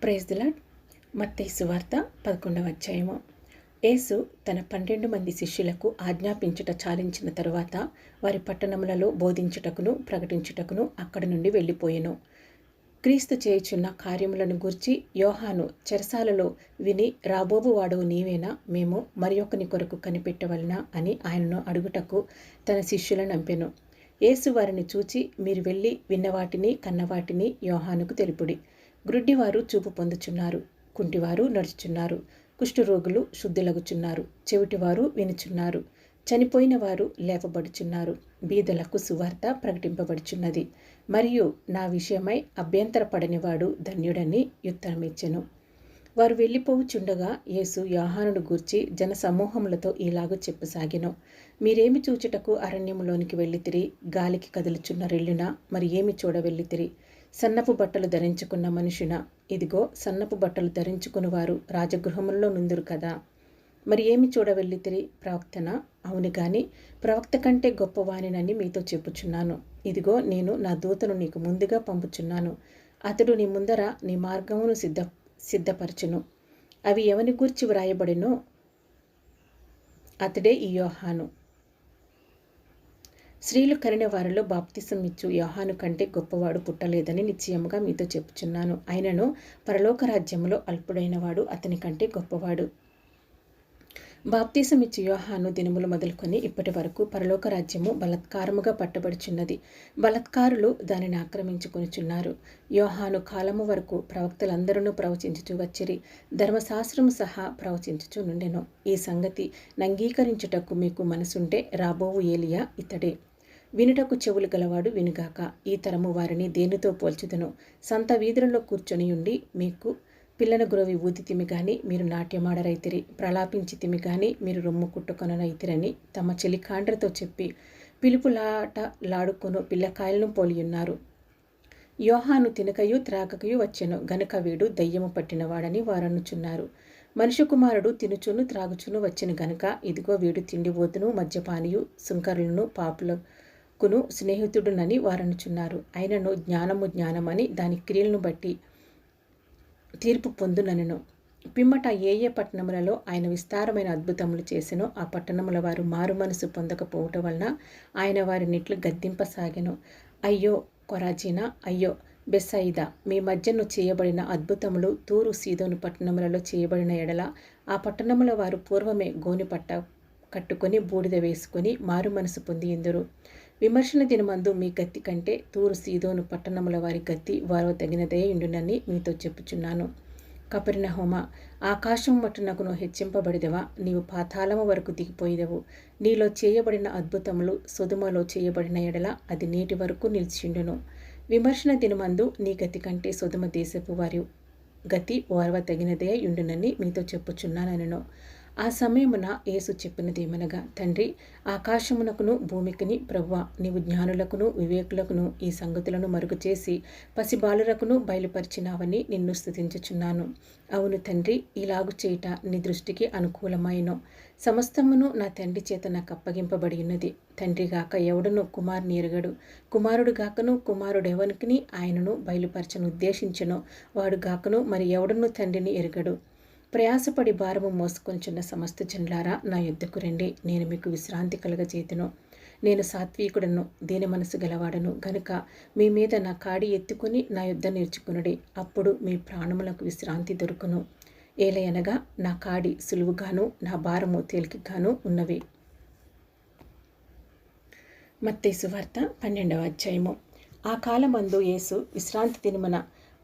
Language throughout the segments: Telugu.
Praise the lord. మత్తయి సువార్త 11వ అధ్యాయము. యేసు తన 12 మంది శిష్యులకు ఆజ్ఞాపించుట చాలించిన తరువాత వారి పట్టణములలో బోధించుటకును ప్రకటించుటకును అక్కడి నుండి వెళ్ళిపోయెను. క్రీస్తు చేయుచున్న కార్యములను గూర్చి యోహాను చెరసాలలో విని, రాబోవు వాడవు నీవేనా, మేము మరి ఒకని కొరకు కనిపెట్టవలనా అని ఆయనను అడుగుటకు తన శిష్యులను నంపెను. యేసు వారిని చూచి, మీరు వెళ్ళి విన్నవాటిని కన్నవాటిని యోహానుకు తెలుపుడి. గ్రుడ్డివారు చూపు పొందుచున్నారు, కుంటివారు నడుచుచున్నారు, కుష్ఠరోగులు శుద్ధులగుచున్నారు, చెవిటివారు వినుచున్నారు, చనిపోయిన వారు లేపబడుచున్నారు, బీదలకు సువార్త ప్రకటింపబడుచున్నది, మరియు నా విషయమై అభ్యంతరపడనివాడు ధన్యుడని ఉత్తరమిచ్చెను. వారు వెళ్ళిపోవుచుండగా యేసు యోహానును గూర్చి జనసమూహములతో ఇలాగూ చెప్పసాగెను. మీరేమి చూచుటకు అరణ్యములోనికి వెళ్ళితిరి? గాలికి కదులుచున్న రెల్లున మరి ఏమి చూడ వెళ్ళితిరి? సన్నపు బట్టలు ధరించుకున్న మనుషున? ఇదిగో, సన్నపు బట్టలు ధరించుకుని వారు రాజగృహములలో నుందురు కదా. మరి ఏమి చూడ వెళ్ళితిరి? ప్రవక్తనా? అవును గాని ప్రవక్త కంటే గొప్పవానినని మీతో చెప్పుచున్నాను. ఇదిగో, నేను నా దూతను నీకు ముందుగా పంపుచున్నాను. అతడు నీ ముందర నీ మార్గమును సిద్ధపరచును. అవి ఎవని గూర్చి వ్రాయబడినో అతడే ఈ యోహాను. స్త్రీలు కనిన వారిలో బాప్తిసం ఇచ్చు యోహాను కంటే గొప్పవాడు పుట్టలేదని నిశ్చయముగా మీతో చెప్పుచున్నాను. ఆయనను పరలోక రాజ్యములో అల్పుడైన వాడు అతని కంటే గొప్పవాడు. బాప్తిసం ఇచ్చు యోహాను దినములు మొదలుకొని ఇప్పటి వరకు పరలోక రాజ్యము బలత్కారముగా పట్టబడుచున్నది, బలత్కారులు దానిని ఆక్రమించుకొనిచున్నారు. యోహాను కాలము వరకు ప్రవక్తలందరూ ప్రవచించుచు వచ్చిరి, ధర్మశాస్త్రము సహా ప్రవచించుచు నుండెను. ఈ సంగతి నంగీకరించుటకు మీకు మనసుంటే రాబోవు ఏలియా ఇతడే. వినుటకు చెవులు గలవాడు వినుగాక. ఈ తరము వారిని దేనితో పోల్చుదును? సంత వీధులలో కూర్చొని ఉండి మీకు పిల్లన గురవి ఊదితిమి గాని మీరు నాట్యమాడరైతిరి, ప్రలాపించితిమి గాని మీరు రొమ్ము కుట్టుకొనరైతిరని తమ చెలికాండ్రతో చెప్పి పిలుపులాటలాడుకొను పిల్లకాయలను పోలియున్నారు. యోహాను తినకయు త్రాగకయు వచ్చెను గనుక వీడు దయ్యము పట్టినవాడని వారనుచున్నారు. మనుష్య కుమారుడు తినుచును త్రాగుచును వచ్చిన గనుక ఇదిగో వీడు తిండిబోతును మద్యపానియు సుంకరులను పాపులకును స్నేహితుడునని వారనుచున్నారు. అయినను జ్ఞానమని దాని క్రియలను బట్టి తీర్పు పొందుననెను. పిమ్మట ఏ పట్టణములలో ఆయన విస్తారమైన అద్భుతములు చేసెనో ఆ పట్టణముల వారు మారు మనసు పొందకపోవటం వలన ఆయన వారినిట్లు గద్దింపసాగెను. అయ్యో కొరాజీనా, అయ్యో బెత్సయిదా, మీ మధ్యను చేయబడిన అద్భుతములు తూరు సీదోను పట్టణములలో చేయబడిన ఎడల ఆ పట్టణముల వారు పూర్వమే గోని పట్ట కట్టుకొని బూడిద వేసుకొని మారు మనసు పొంది ఎందురు. విమర్శన దినమందు మీ గత్తి కంటే తూరు సీదోను పట్టణముల వారి గత్తి వారవ తగినదే ఉండునని మీతో చెప్పుచున్నాను. కపెర్నహూమ, ఆకాశం మట్టునకును హెచ్చింపబడిదవా? నీవు పాతాళము వరకు దిగిపోయిదవు. నీలో చేయబడిన అద్భుతములు సొదొమలో చేయబడిన ఎడల అది నేటి వరకు నిలిచిండును. విమర్శన దినమందు నీ గతి కంటే సొదొమ దేశపు వారి గతి ఓర్వ తగినదే ఉండునని మీతో చెప్పుచున్నానెను. ఆ సమయమున యేసు చెప్పినదేమనగా, తండ్రి, ఆకాశమునకును భూమికిని ప్రభువా, నీవు జ్ఞానులకును వివేకులకును ఈ సంగతులను మరుగు చేసి పసిబాలురకును బయలుపరిచినావని నిన్ను స్తుతించుచున్నాను. అవును తండ్రి, ఇలాగు చేయుట నీ దృష్టికి అనుకూలమైనో. సమస్తమును నా తండ్రి చేత నాకు అప్పగింపబడి ఉన్నది. తండ్రి గాక ఎవడును కుమారుని ఎరుగడు, కుమారుడు గాకను కుమారుడెవనికి ఆయనను బయలుపరచను ఉద్దేశించనో వాడు గాకను మరి ఎవడును తండ్రిని ఎరుగడు. ప్రయాసపడి భారము మోసుకొంచున్న సమస్త జనులారా నా యొద్దకు రండి, నేను మీకు విశ్రాంతి కలగజేతును. నేను సాత్వికుడను, దీన మనసు గలవాడను గనుక మీ మీద నా కాడి ఎత్తుకొని నా యొద్ద నేర్చుకునుడి, అప్పుడు మీ ప్రాణములకు విశ్రాంతి దొరుకును. ఏలయనగా నా కాడి సులువుగాను నా భారము తేలికగాను ఉన్నవి. మత్తయి సువార్త 12వ అధ్యాయము. ఆ కాలమందు యేసు విశ్రాంతి దినమున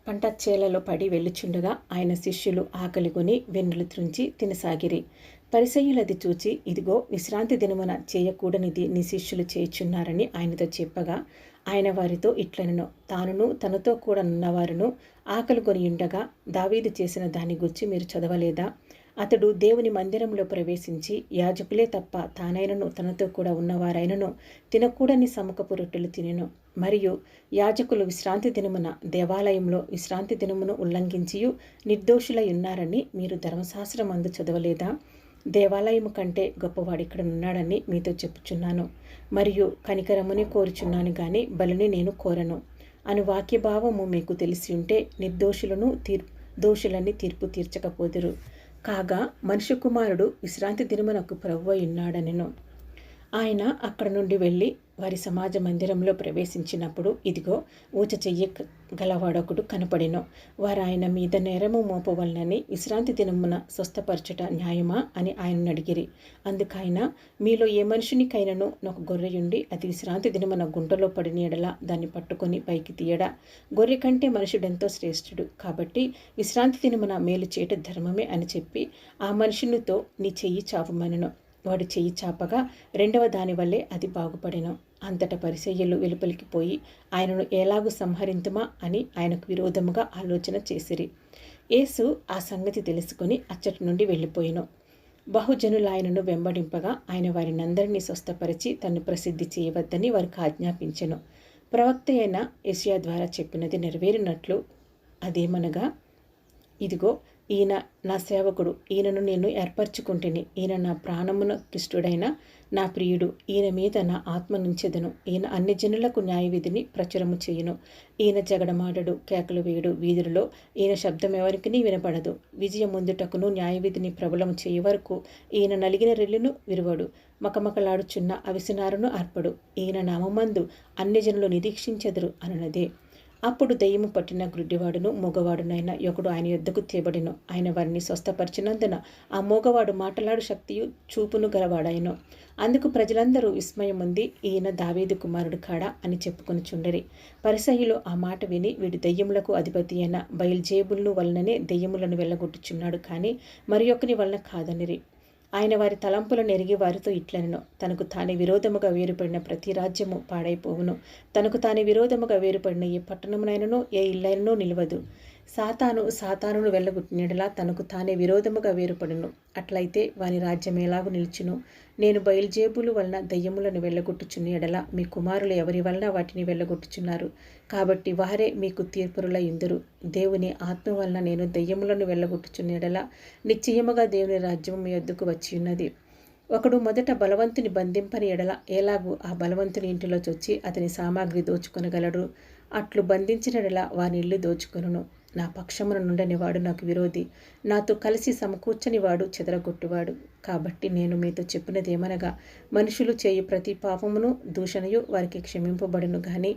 పంట చేలలో పడి వెళ్ళుచుండగా ఆయన శిష్యులు ఆకలిగొని వెన్నులు త్రుంచి తినసాగిరి. పరిసయ్యులది చూచి, ఇదిగో, విశ్రాంతి దినమున చేయకూడనిది నీ శిష్యులు చేయుచున్నారని ఆయనతో చెప్పగా ఆయన వారితో ఇట్లనెను, తానును తనతో కూడా ఉన్నవారును ఆకలిగొని ఉండగా దావీదు చేసిన దాని గురించి మీరు చదవలేదా? అతడు దేవుని మందిరంలో ప్రవేశించి యాజకులే తప్ప తానైనను తనతో కూడా ఉన్నవారైనను తినకూడని సముఖపు రొట్టెలు తినెను. మరియు యాజకులు విశ్రాంతి దినమున దేవాలయంలో విశ్రాంతి దినమును ఉల్లంఘించియు నిర్దోషులై ఉన్నారని మీరు ధర్మశాస్త్రమందు చదవలేదా? దేవాలయము కంటే గొప్పవాడిక్కడనున్నాడని మీతో చెప్పుచున్నాను. మరియు కనికరముని కోరుచున్నాను గాని బలిని నేను కోరను అను వాక్యభావము మీకు తెలిసి ఉంటే నిర్దోషులను దోషులన్నీ తీర్పు తీర్చకపోదురు. కాగా మనుష్య కుమారుడు విశ్రాంతి దినమునకు ప్రభువై ఉన్నాడనెను. ఆయన అక్కడ నుండి వెళ్ళి వారి సమాజ మందిరంలో ప్రవేశించినప్పుడు ఇదిగో ఊచ చెయ్యి గలవాడొకడు కనపడెను. వారు ఆయన మీద నేరము మోపవలనని విశ్రాంతి దినమున స్వస్థపరచుట న్యాయమా అని ఆయనను అడిగిరి. అందుకైన మీలో ఏ మనుషునికైనను ఒక గొర్రెయుండి అది విశ్రాంతి దినమున గుంటలో పడిన ఎడల దాన్ని పట్టుకొని పైకి తీయడా? గొర్రె కంటే మనుషుడెంతో శ్రేష్ఠుడు. కాబట్టి విశ్రాంతి దినమున మేలు చేయట ధర్మమే అని చెప్పి ఆ మనుషునితో నీ చెయ్యి చాపమనెను. వాడు చెయ్యి చాపగా రెండవ దాని వల్లే అది బాగుపడెను. అంతటా పరిసయ్యులు వెలుపలికి పోయి ఆయనను ఎలాగూ సంహరింతుమా అని ఆయనకు విరోధముగా ఆలోచన చేసిరి. యేసు ఆ సంగతి తెలుసుకొని అచ్చటి నుండి వెళ్ళిపోయెను. బహుజనులు ఆయనను వెంబడింపగా ఆయన వారినందరినీ స్వస్థపరిచి తన్ను ప్రసిద్ధి చేయవద్దని వారికి ఆజ్ఞాపించెను. ప్రవక్త అయిన యెషయా ద్వారా చెప్పినది నెరవేరినట్లు అదేమనగా, ఇదిగో ఈయన నా సేవకుడు, ఈయనను నేను ఏర్పరచుకుంటుని, ఈయన నా ప్రాణమునకిష్టుడైన నా ప్రియుడు, ఈయన మీద నా ఆత్మ నుంచెదను. ఈయన అన్ని జనులకు న్యాయవిధిని ప్రచురము చేయును. ఈయన జగడమాడడు, కేకలు వేయుడు, వీధులలో ఈయన శబ్దం ఎవరికి వినపడదు. విజయ ముందుటకును న్యాయవిధిని ప్రబలము చేయ వరకు ఈయన నలిగిన రెల్లును విరువడు, మకమకలాడుచున్న అవిసనారును అర్పడు. ఈయన నామందు అన్ని జనులు నిరీక్షించెదరు అనున్నదే. అప్పుడు దయ్యము పట్టిన గ్రుడ్డివాడును మూగవాడునైన ఒకడు ఆయన యొద్దకు తేబడెను. ఆయన వారిని స్వస్థపరిచినందున ఆ మూగవాడు మాటలాడు శక్తియు చూపును గలవాడాయను. అందుకు ప్రజలందరూ విస్మయముంది, ఈయన దావీదు కుమారుడు కాడా అని చెప్పుకొనుచుండిరి. పరిసయ్యులు ఆ మాట విని, వీడు దయ్యములకు అధిపతి అయిన బయల్జేబులు వలననే దయ్యములను వెళ్ళగొట్టుచున్నాడు, కానీ మరి ఒకని వలన కాదనిరి. ఆయన వారి తలంపులను ఎరిగి వారితో ఇట్లనెను, తనకు తానే విరోధముగా వేరుపడిన ప్రతి రాజ్యము పాడైపోవును. తనకు తానే విరోధముగా వేరుపడిన ఏ పట్టణమునైనను ఏ ఇల్లైనను నిలవదు. సాతానును వెళ్ళగొట్టినలా తనకు తానే విరోధముగా వేరుపడును. అట్లయితే వాని రాజ్యం ఎలాగు నిలిచును? నేను బయల్జేబులు వలన దయ్యములను వెళ్ళగొట్టుచున్న ఎడల మీ కుమారులు ఎవరి వలన వాటిని వెళ్ళగొట్టుచున్నారు? కాబట్టి వారే మీకు తీర్పురుల ఇందురు. దేవుని ఆత్మ వలన నేను దయ్యములను వెళ్ళగొట్టుచున్న ఎడల నిశ్చయముగా దేవుని రాజ్యము మీ వద్దకు వచ్చి ఉన్నది. ఒకడు మొదట బలవంతుని బంధింపని ఎడల ఎలాగూ ఆ బలవంతుని ఇంటిలో చొచ్చి అతని సామాగ్రి దోచుకొనగలడు. అట్లు బంధించిన ఎడల వాని ఇల్లు దోచుకొనును. నా పక్షమున నుండని వాడు నాకు విరోధి, నాతో కలిసి సమకూర్చని వాడు చెదరగొట్టువాడు. కాబట్టి నేను మీతో చెప్పినది ఏమనగా, మనుషులు చేయు ప్రతి పాపమును దూషణయు వారికి క్షమింపబడును, గాని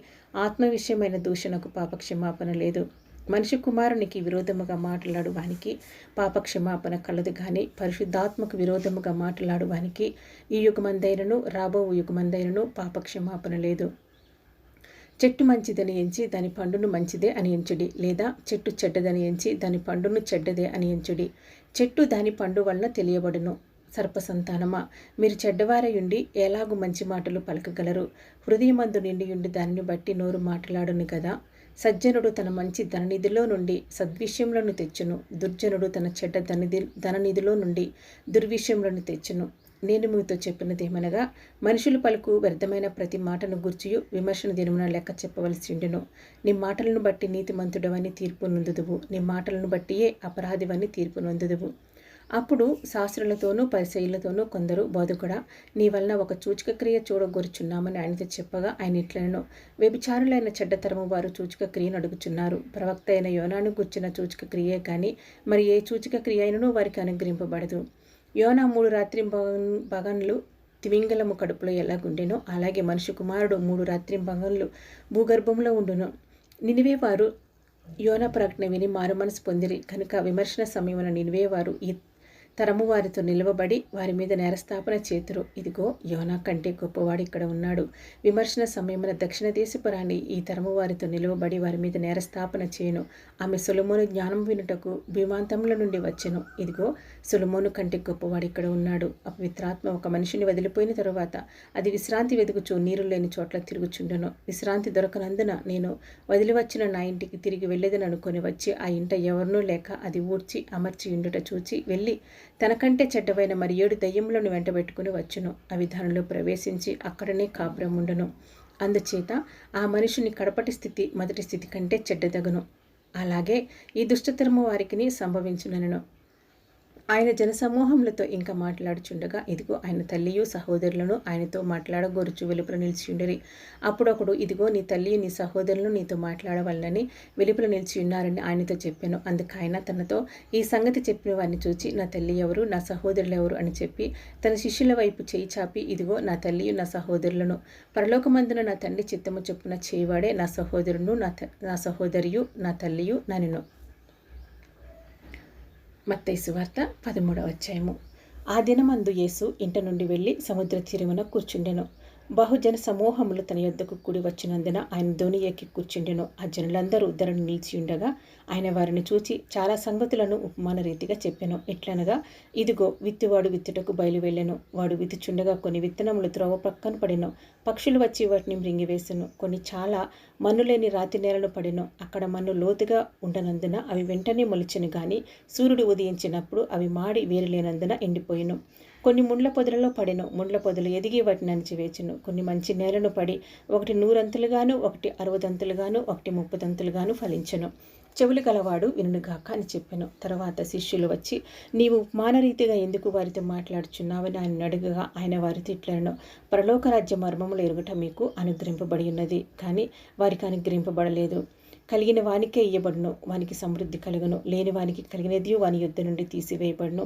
ఆత్మ విషయమైన దూషణకు పాపక్షమాపణ లేదు. మనిషి కుమారునికి విరోధముగా మాట్లాడు వానికి పాపక్షమాపణ కలదు, కానీ పరిశుద్ధాత్మకు విరోధముగా మాట్లాడు వానికి ఈ యుగమందైనను రాబో యుగమందైనను పాపక్షమాపణ లేదు. చెట్టు మంచిదని ఎంచి దాని పండును మంచిదే అని ఎంచుడి, లేదా చెట్టు చెడ్డదని ఎంచి దాని పండును చెడ్డదే అని ఎంచుడి. చెట్టు దాని పండు వలన తెలియబడును. సర్పసంతానమా, మీరు చెడ్డవారయుండి ఎలాగు మంచి మాటలు పలకగలరు? హృదయమందు నిండియుండి దానిని బట్టి నోరు మాట్లాడును కదా. సజ్జనుడు తన మంచి ధననిధిలో నుండి సద్విషయములను తెచ్చును, దుర్జనుడు తన చెడ్డ ధననిధిలో నుండి దుర్విషయములను తెచ్చును. నేను మీతో చెప్పినదేమనగా, మనుషులు పలుకు వ్యర్థమైన ప్రతి మాటను గూర్చియు విమర్శన దినమున లెక్క చెప్పవలసి ఉండును. నీ మాటలను బట్టి నీతిమంతుడవని తీర్పు నొందుదువు, నీ మాటలను బట్టియే అపరాధివని తీర్పు నొందుదువు. అప్పుడు శాస్త్రులతోనూ పరిసయ్యులతోనూ కొందరు, బోధకుడా, నీ వలన ఒక సూచక క్రియ చూడగోరుచున్నామని ఆయనతో చెప్పగా, ఆయన ఇట్లనెను, వ్యభిచారులైన చెడ్డతరము వారు సూచక క్రియను అడుగుచున్నారు. ప్రవక్త అయిన యోనాను గూర్చిన సూచక క్రియే కానీ మరి ఏ సూచక క్రియ అయినను వారికి అనుగ్రహింపబడదు. యోనా 3 రాత్రి పగన్లు తిమింగలము కడుపులో ఎలాగుండెనో అలాగే మనిషి కుమారుడు 3 రాత్రి పగన్లు భూగర్భంలో ఉండును. నినివే వారు యోనా ప్రకటన విని మారుమనసు పొందిరి కనుక విమర్శన సమయమున నినివే వారు ఈ తరము వారితో నిలవబడి వారి మీద నేరస్థాపన చేతురు. ఇదిగో యోనా కంటే గొప్పవాడు ఇక్కడ ఉన్నాడు. విమర్శన సమయమున దక్షిణ దేశపురాణి ఈ తరము వారితో నిలవబడి వారి మీద నేరస్థాపన చేయను. ఆమె సొలొమోను జ్ఞానం వినుటకు భీమాంతముల నుండి వచ్చెను. ఇదిగో సొలొమోను కంటే గొప్పవాడు ఇక్కడ ఉన్నాడు. అపవిత్రాత్మ ఒక మనిషిని వదిలిపోయిన తరువాత అది విశ్రాంతి వెతుకుచు నీరు లేని చోట్ల తిరుగుచుండెను. విశ్రాంతి దొరకనందున నేను వదిలివచ్చిన నా ఇంటికి తిరిగి వెళ్ళేదని అనుకొని వచ్చి ఆ ఇంట ఎవరినూ లేక అది ఊడ్చి అమర్చి ఉండుట చూచి వెళ్ళి తనకంటే చెడ్డవైన మరి 7 దయ్యములను వెంటబెట్టుకుని వచ్చును. అవి దానిలో ప్రవేశించి అక్కడనే కాపురముండును. అందుచేత ఆ మనుషుని కడపటి స్థితి మొదటి స్థితి కంటే చెడ్డదగును. అలాగే ఈ దుష్టతరము వారికి సంభవించునను. ఆయన జనసమూహములతో ఇంకా మాట్లాడుచుండగా ఇదిగో ఆయన తల్లియు సహోదరులను ఆయనతో మాట్లాడగోరుచు వెలుపల నిలిచియుండిరి. అప్పుడొకడు, ఇదిగో నీ తల్లియు నీ సహోదరులను నీతో మాట్లాడవలనని వెలుపల నిలిచియున్నారని ఆయనతో చెప్పాను. అందుకైన తనతో ఈ సంగతి చెప్పిన వారిని చూచి, నా తల్లి ఎవరు, నా సహోదరులు ఎవరు అని చెప్పి తన శిష్యుల వైపు చేయి చాపి, ఇదిగో నా తల్లియు నా సహోదరులను, పరలోకమందున నా తండ్రి చిత్తము చొప్పున చేయవాడే నా సహోదరును నా సహోదరియు నా తల్లియు నన్ను. మత్తయి సువార్త 13వ అధ్యాయము. ఆ దినమందు యేసు ఇంట నుండి వెళ్ళి సముద్ర తీరమున కూర్చుండెను. బహుజన సమూహములు తన యొద్దకు కూడి వచ్చినందున ఆయన దోణి ఎక్కి కూర్చుండెను. ఆ జనులందరూ ధరను నిలిచియుండగా ఆయన వారిని చూచి చాలా సంగతులను ఉపమాన రీతిగా చెప్పెను. ఎట్లనగా, ఇదిగో విత్తువాడు విత్తుటకు బయలువెళ్ళెను. వాడు విత్తుచుండగా కొన్ని విత్తనములు త్రోవ ప్రక్కన పడెను. పక్షులు వచ్చి వాటిని మృంగివేసెను. కొన్ని చాలా మన్ను లేని రాతి నేలను పడెను. అక్కడ మన్ను లోతుగా ఉండనందున అవి వెంటనే మొలిచెను గాని సూర్యుడు ఉదయించినప్పుడు అవి మాడి వేరులేనందున ఎండిపోయెను. కొన్ని ముండ్ల పొదలలో పడెను. ముండ్ల పొదలు ఎదిగి వాటిని అణిచివేచెను. కొన్ని మంచి నేలను పడి ఒకటి 100 అంతులుగాను, ఒకటి 60 అంతులుగాను, ఒకటి 30 అంతులుగాను ఫలించెను. చెవులు గలవాడు వినుగాక అని చెప్పెను. తర్వాత శిష్యులు వచ్చి, నీవు ఉపమానరీతిగా ఎందుకు వారితో మాట్లాడుచున్నావని ఆయన అడుగగా ఆయన వారితో ఇట్లనెను, పరలోక రాజ్య మర్మములు ఎరుగుట మీకు అనుగ్రహింపబడి ఉన్నది, కానీ వారికి అనుగ్రహింపబడలేదు. కలిగిన వానికే ఇయ్యబడును, వానికి సమృద్ధి కలుగును. లేని వానికి కలిగినది వాని యుద్ధ నుండి తీసివేయబడును.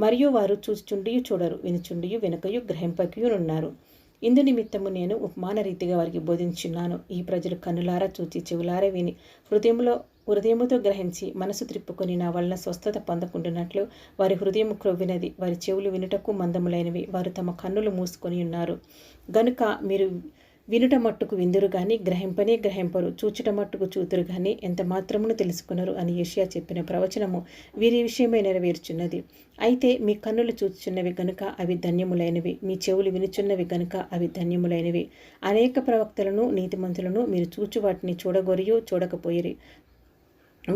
మరియు వారు చూచుచుండియు చూడరు, వినుచుండియు వెనుకయు గ్రహింపకయు ఉన్నారు. ఇందు నిమిత్తము నేను ఉపమాన రీతిగా వారికి బోధించున్నాను. ఈ ప్రజలు కన్నులారా చూచి చెవులారా విని హృదయముతో గ్రహించి మనసు త్రిప్పుకొని నా వలన స్వస్థత పొందకుండానట్లు వారి హృదయము క్రొవ్వినది, వారి చెవులు వినుటకు మందములైనవి, వారు తమ కన్నులు మూసుకొని ఉన్నారు. గనుక మీరు వినుట మట్టుకు విందురు గాని గ్రహింపరు, చూచుట మట్టుకు చూతురు గాని ఎంత మాత్రమును తెలుసుకున్నారు అని యెషయా చెప్పిన ప్రవచనము వీరి విషయమై నెరవేర్చున్నది. అయితే మీ కన్నులు చూచుచున్నవి గనుక అవి ధన్యములైనవి, మీ చెవులు వినుచున్నవి గనుక అవి ధన్యములైనవి. అనేక ప్రవక్తలను నీతిమంతులను మీరు చూచు వాటిని చూడగోరియు చూడకపోయిరి,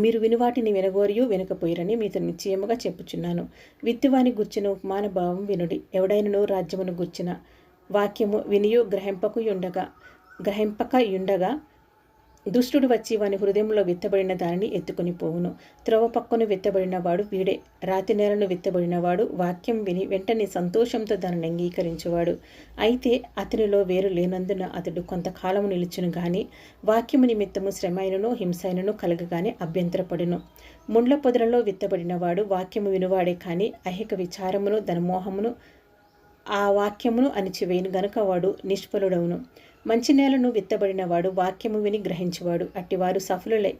మీరు వినువాటిని వినగోరియు వినకపోయిరని మీతో నిశ్చయముగా చెప్పుచున్నాను. విత్తువాని గుర్చిన ఉపమాన భావం వినుడి. ఎవడైనను రాజ్యమును గుర్చిన వాక్యము వినియు గ్రహింపక యుండగా దుష్టుడు వచ్చి వాని హృదయంలో విత్తబడిన దానిని ఎత్తుకొని పోవును. త్రోవ పక్కను విత్తబడిన వాడు వీడే. రాతి నేలను విత్తబడిన వాడు వాక్యం విని వెంటనే సంతోషంతో దానిని అంగీకరించేవాడు. అయితే అతనిలో వేరు లేనందున అతడు కొంతకాలము నిలుచును గాని వాక్యము నిమిత్తము శ్రమైనను హింసైనను కలగగానే అభ్యంతరపడును. ముండ్ల పొదలలో విత్తబడిన వాడు వాక్యము వినువాడే కానీ ఐహిక విచారమును ధనమోహమును ఆ వాక్యమును అణిచివేయును గనుక వాడు నిష్ఫలుడవును. మంచి నేలను విత్తబడిన వాడు వాక్యము విని గ్రహించువాడు. అట్టివారు సఫలులై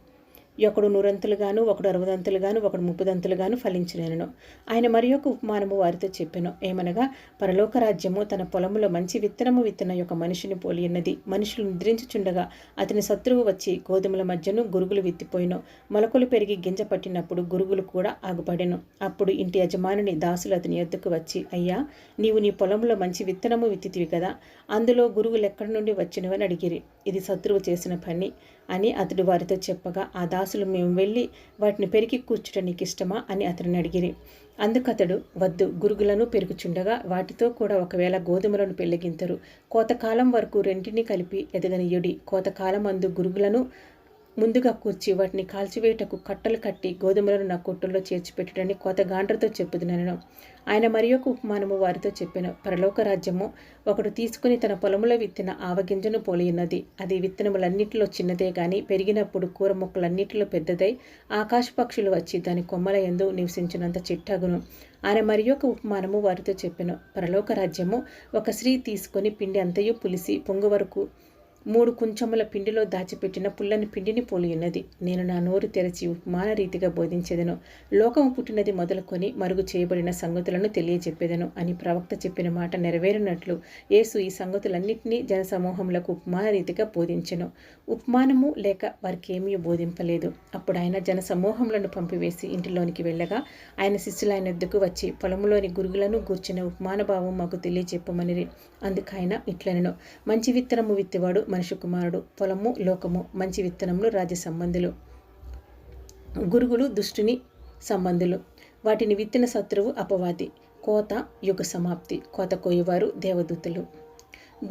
ఒకడు 100 అంతులుగాను, ఒకడు 60 అంతులుగాను, ఒకడు 30 అంతులుగాను ఫలించునేను. ఆయన మరి యొక్క ఉపమానము వారితో చెప్పెను. ఏమనగా, పరలోక రాజ్యము తన పొలములో మంచి విత్తనము విత్తన యొక్క మనిషిని పోలి ఉన్నది. మనుషులు నిద్రించుచుండగా అతని శత్రువు వచ్చి గోధుమల మధ్యను గురుగులు విత్తిపోయిను. మొలకలు పెరిగి గింజ పట్టినప్పుడు గురుగులు కూడా ఆగుపడెను. అప్పుడు ఇంటి యజమానుని దాసులు అతని యొద్దకు వచ్చి, అయ్యా, నీవు నీ పొలంలో మంచి విత్తనము విత్తితివి కదా, అందులో గురుగులు ఎక్కడి నుండి వచ్చినవని అడిగిరి. ఇది శత్రువు చేసిన పని అని అతడు వారితో చెప్పగా, ఆ దాసులు, మేము వెళ్ళి వాటిని పెరికి కూర్చుట నీకు ఇష్టమా అని అతడిని అడిగిరి. అందుకతడు, వద్దు, గురుగులను పెరుగుచుండగా వాటితో కూడా ఒకవేళ గోధుమలను పెళ్ళగింతరు. కోతకాలం వరకు రెంటిని కలిపి ఎదగనియుడి. కోతకాలం అందు గురుగులను ముందుగా కూర్చి వాటిని కాల్చివేయటకు కట్టలు కట్టి గోధుమలను నా కొట్టుల్లో చేర్చిపెట్టడని కోతగాండ్రతో చెప్పుదునెను. ఆయన మరి యొక్క ఉపమానము వారితో చెప్పెను. పరలోక రాజ్యము ఒకడు తీసుకుని తన పొలములో విత్తిన ఆవగింజను పోలియున్నది. అది విత్తనములన్నిటిలో చిన్నదే గాని పెరిగినప్పుడు కూర మొక్కలన్నిటిలో పెద్దదై ఆకాశ పక్షులు వచ్చి దాని కొమ్మల యందు నివసించినంత చిట్టగును. ఆయన మరి యొక్క ఉపమానము వారితో చెప్పెను. పరలోక రాజ్యము ఒక స్త్రీ తీసుకొని పిండి అంతయు పులిసి పొంగు వరకు 3 కుంచముల పిండిలో దాచిపెట్టిన పుల్లని పిండిని పోలియున్నది. నేను నా నోరు తెరచి ఉపమాన రీతిగా బోధించెదను. లోకము పుట్టినది మొదలుకొని మరుగు చేయబడిన సంగతులను తెలియజెప్పేదను అని ప్రవక్త చెప్పిన మాట నెరవేరినట్లు యేసు ఈ సంగతులన్నింటినీ జనసమూహములకు ఉపమాన రీతిగా బోధించెను. ఉపమానము లేక వారికి ఏమీ బోధింపలేదు. అప్పుడు ఆయన జనసమూహములను పంపివేసి ఇంటిలోనికి వెళ్ళగా ఆయన శిష్యులు ఆయన వద్దకు వచ్చి, పొలములోని గురుగులను గూర్చిన ఉపమాన భావం మాకు తెలియజెప్పమనిరి. అందుకైన ఇట్లనెను, మంచి విత్తనము విత్తివాడు మనుష్య కుమారుడు. పొలము లోకము, మంచి విత్తనములు రాజ్య సంబంధులు, గురుగులు దుష్టుని సంబంధులు. వాటిని విత్తిన శత్రువు అపవాది. కోత యుగ సమాప్తి. కోత కోయువారు దేవదూతలు.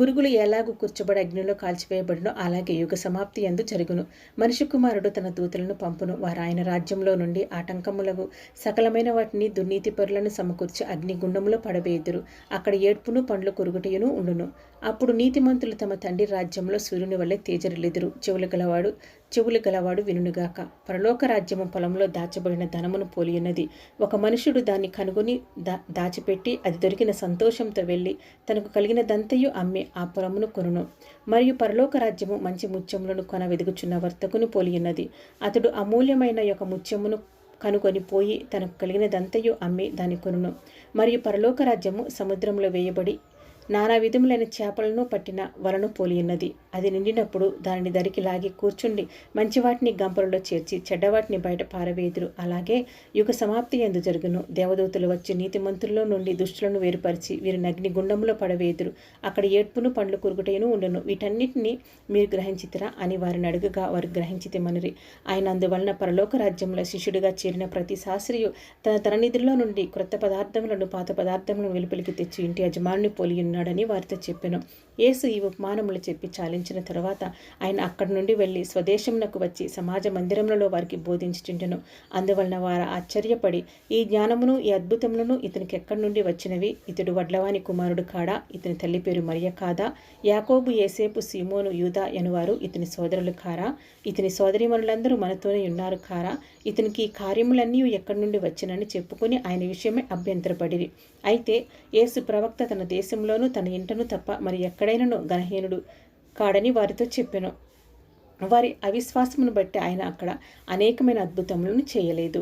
గురుగులు ఎలాగూ కూర్చబడి అగ్నిలో కాల్చివేయబడునో అలాగే యుగ సమాప్తి యందు జరుగును. మనిషి కుమారుడు తన దూతలను పంపును. వారు ఆయన రాజ్యంలో నుండి ఆటంకములకు సకలమైన వాటిని దుర్నీతిపరులను సమకూర్చి అగ్నిగుండంలో పడవేయుదురు. అక్కడ ఏడ్పును పండ్లు కొరుకుటయును ఉండును. అప్పుడు నీతిమంతులు తమ తండ్రి రాజ్యంలో సూర్యుని వల్లే తేజరిల్లుదురు. చెవులు గలవాడు వినుగాక. పరలోక రాజ్యము పొలంలో దాచబడిన ధనమును పోలియున్నది. ఒక మనుషుడు దాన్ని కనుగొని దాచిపెట్టి అది దొరికిన సంతోషంతో వెళ్ళి తనకు కలిగినదంతయు అమ్మి ఆ పొలమును కొనును. మరియు పరలోక రాజ్యము మంచి ముత్యములను కొన వెదుగుచున్న వర్తకుని పోలియున్నది. అతడు అమూల్యమైన యొక్క ముత్యమును కనుకొని పోయి తనకు కలిగినదంతయు అమ్మి దాన్ని కొనును. మరియు పరలోక రాజ్యము సముద్రంలో వేయబడి నానా విధములైన చేపలను పట్టిన వలను పోలియున్నది. అది నిండినప్పుడు దానిని దరికి లాగి కూర్చుండి మంచివాటిని గంపలలో చేర్చి చెడ్డవాటిని బయట పారవేయుదురు. అలాగే యుగ సమాప్తి యందు జరుగును. దేవదూతలు వచ్చి నీతిమంతుల్లో నుండి దుష్టులను వేరుపరిచి వీరిని అగ్నిగుండంలో పడవేయుదురు. అక్కడ ఏడ్పును పండ్లు కురుగుటయును ఉండును. వీటన్నిటిని మీరు గ్రహించితిరా అని వారిని అడుగగా వారు గ్రహించితిమనిరి. ఆయన అందువలన పరలోక రాజ్యంలో శిష్యుడిగా చేరిన ప్రతి శాస్త్రియు తన తననిధిలో నుండి క్రొత్త పదార్థములను పాత పదార్థములను వెలుపలికి తెచ్చి ఇంటి యజమానుని పోలియున్నాడని వారితో చెప్పెను. యేసు ఈ ఉపమానములు చెప్పి చాలించిన తరువాత ఆయన అక్కడి నుండి వెళ్ళి స్వదేశమునకు వచ్చి సమాజ మందిరములలో వారికి బోధించుచుండెను. అందువలన వారు ఆశ్చర్యపడి ఈ జ్ఞానమును ఈ అద్భుతములను ఇతనికి ఎక్కడి నుండి వచ్చినవి? ఇతడు వడ్లవాని కుమారుడు కాడా? ఇతని తల్లి పేరు మరియ కాదా? యాకోబు, యేసేపు, సీమోను, యూదా అనువారు ఇతని సోదరులు కారా? ఇతని సోదరీమణులందరూ మనతోనే ఉన్నారు కారా? ఇతనికి ఈ కార్యములన్నీ ఎక్కడి నుండి వచ్చినని చెప్పుకొని ఆయన విషయమే అభ్యంతరపడిరి. అయితే యేసు ప్రవక్త తన దేశంలోనూ తన ఇంటను తప్ప మరి ఎక్కడైనను గణహీనుడు కాడని వారితో చెప్పెను. వారి అవిశ్వాసమును బట్టి ఆయన అక్కడ అనేకమైన అద్భుతములను చేయలేదు.